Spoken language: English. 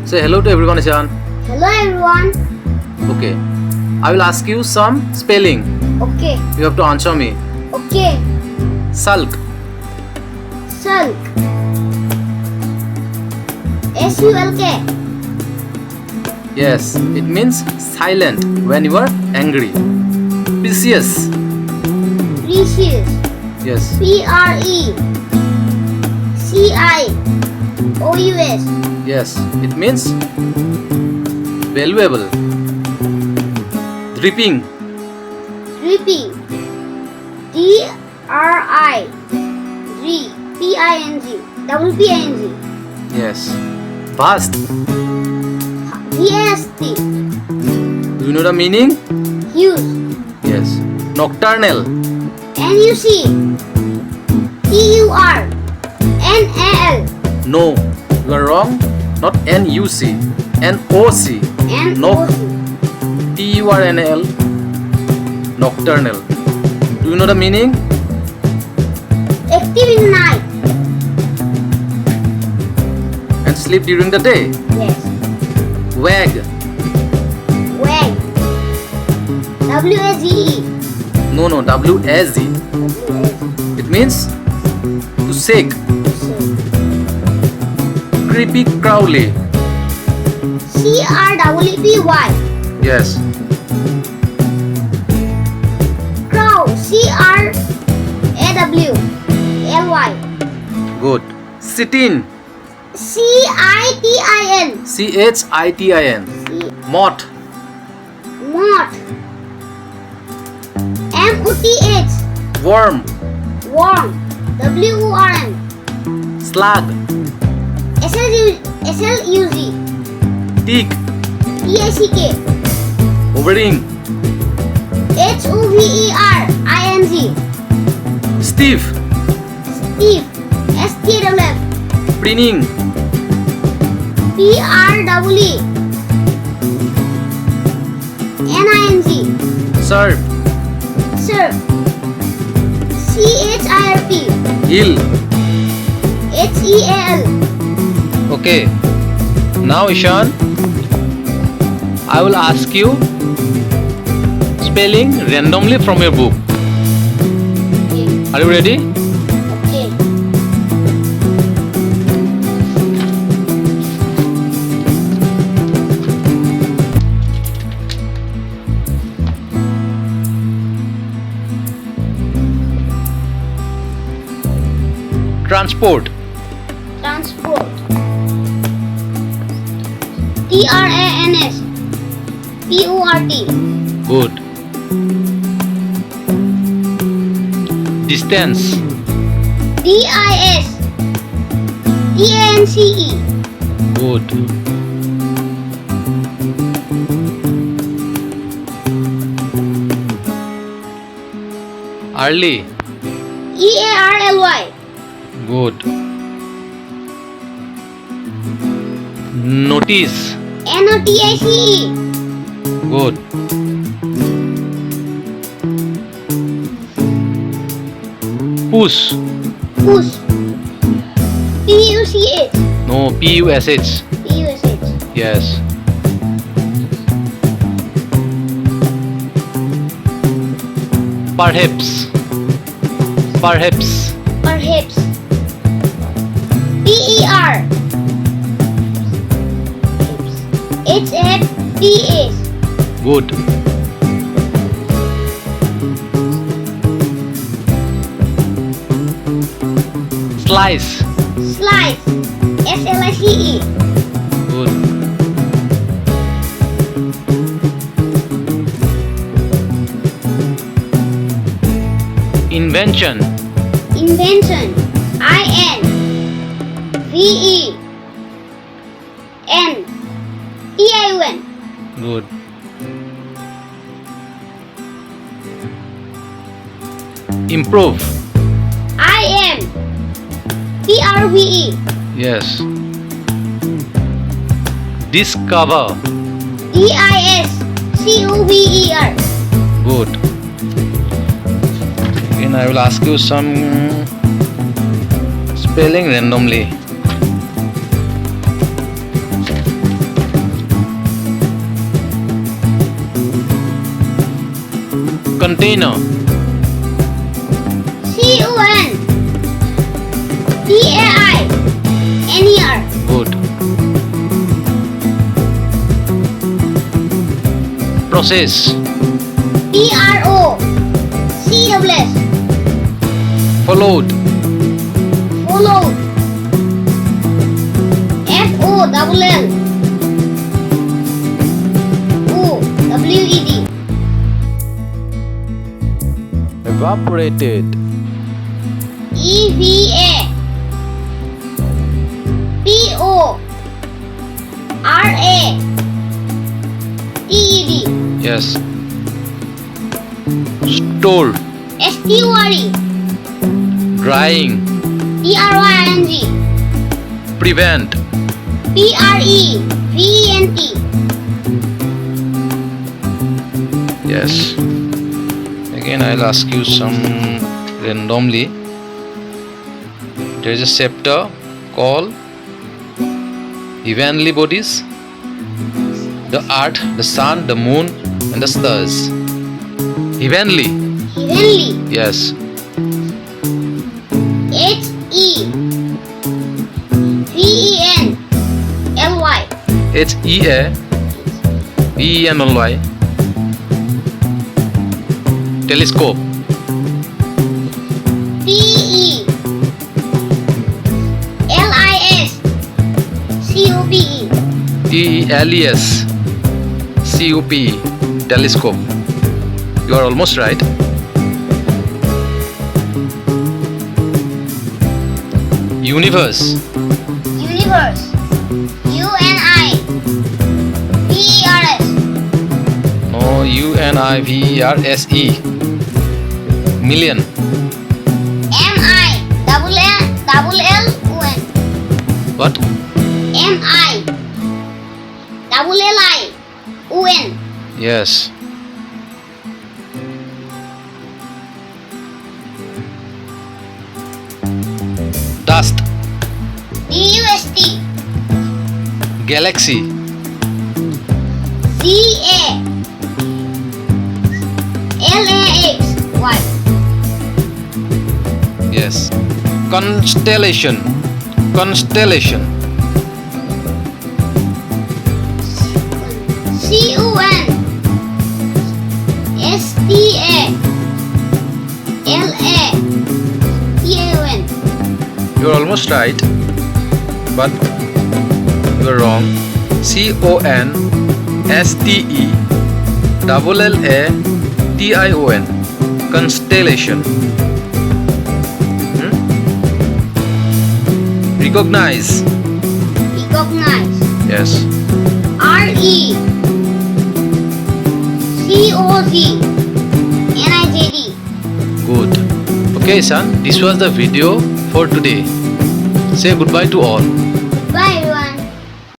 Say hello to everyone, Ishaan. Hello everyone. Okay. I will ask you some spelling. Okay. You have to answer me. Okay. Sulk. Sulk. S-U-L-K. Yes, it means silent when you are angry. Precious. Precious. Yes. P-R-E-C-I-O-U-S. Yes, it means valuable. Dripping. Dripping. D-R-I-P-I-N-G. Double P-I-N-G. Yes. Vast. V-A-S-T. Do you know the meaning? Huge. Yes. Nocturnal. N-U-C. T-U-R-N-A-L. No, you are wrong. Not N-U-C. N-O-C. N-O-C. T-U-R-N-A-L. Nocturnal. Do you know the meaning? Active in the night. And sleep during the day. Yes. Wag. Wag. W-A-G-E. No, W-A-Z. It means to shake. Creepy crawly. C-R-E-E-P-Y. Yes. Crow. C-R-A-W-L-Y. Good. Sit-in. C-I-T-I-N. C-H-I-T-I-N. Moth. Moth. M-O-T-H. Worm. Worm. W-O-R-M. Slug. S-L-U-Z. Tick. T-I-C-K. Hovering. H-O-V-E-R-I-N-G. Stiff. Steve. S-T-W-F. Preening. P-R-E-E-N-I-N-G. Serve. Surf. C-H-I-R-P. Hill. H-E-A-L. Okay. Now, Ishaan, I will ask you spelling randomly from your book. Okay. Are you ready? Okay. Transport. Transport. T-R-A-N-S. P-O-R-T. Good. Distance. D-I-S-T-A-N-C-E. Good. Early. E-A-R-L-Y. Good. Notice. N-O-T-I-C-E. Good. Push. Push. P-U-C-H. No, P-U-S-H. P-U-S-H. Yes. Perhaps. Perhaps. Perhaps. P-E-R. H-A-P-S. Good. Slice. Slice. S-L-I-C-E. Good. Invention. Invention. I-N-V-E-N-T-I-O-N. Good. Improve. I-M-P-R-V-E. Yes. Discover. D-I-S-C-O-V-E-R. Good. Again, I will ask you some spelling randomly. Container. CONTAI. Near. Good. Process. PROCSS. Followed. Followed. FOLLOWED. Evaporated. EVA PORATED. Yes. Stored. STORE. Drying. DRYING. Prevent. PREVENT. Yes. Again, I'll ask you some randomly. There is a chapter called Heavenly Bodies, the Earth, the Sun, the Moon, and the Stars. Heavenly. Heavenly. Yes. HEVENLY. HEAVENLY. Telescope. TELISCOPE. TELESCOPE. Telescope. You are almost right. Universe. Universe. UNIVERS. No, UNIVERSE. Million. MILLLON. What? MILLION. Yes. Dust. DUST. Galaxy. GALAXY. Yes. Constellation. Constellation. CONSTALLATION. You're almost right, but you're wrong. CONSTELLATION. Constellation. Recognize. Recognize. Yes. RECOGNIZD. Good. Okay, son. This was the video for today. Say goodbye to all. Bye.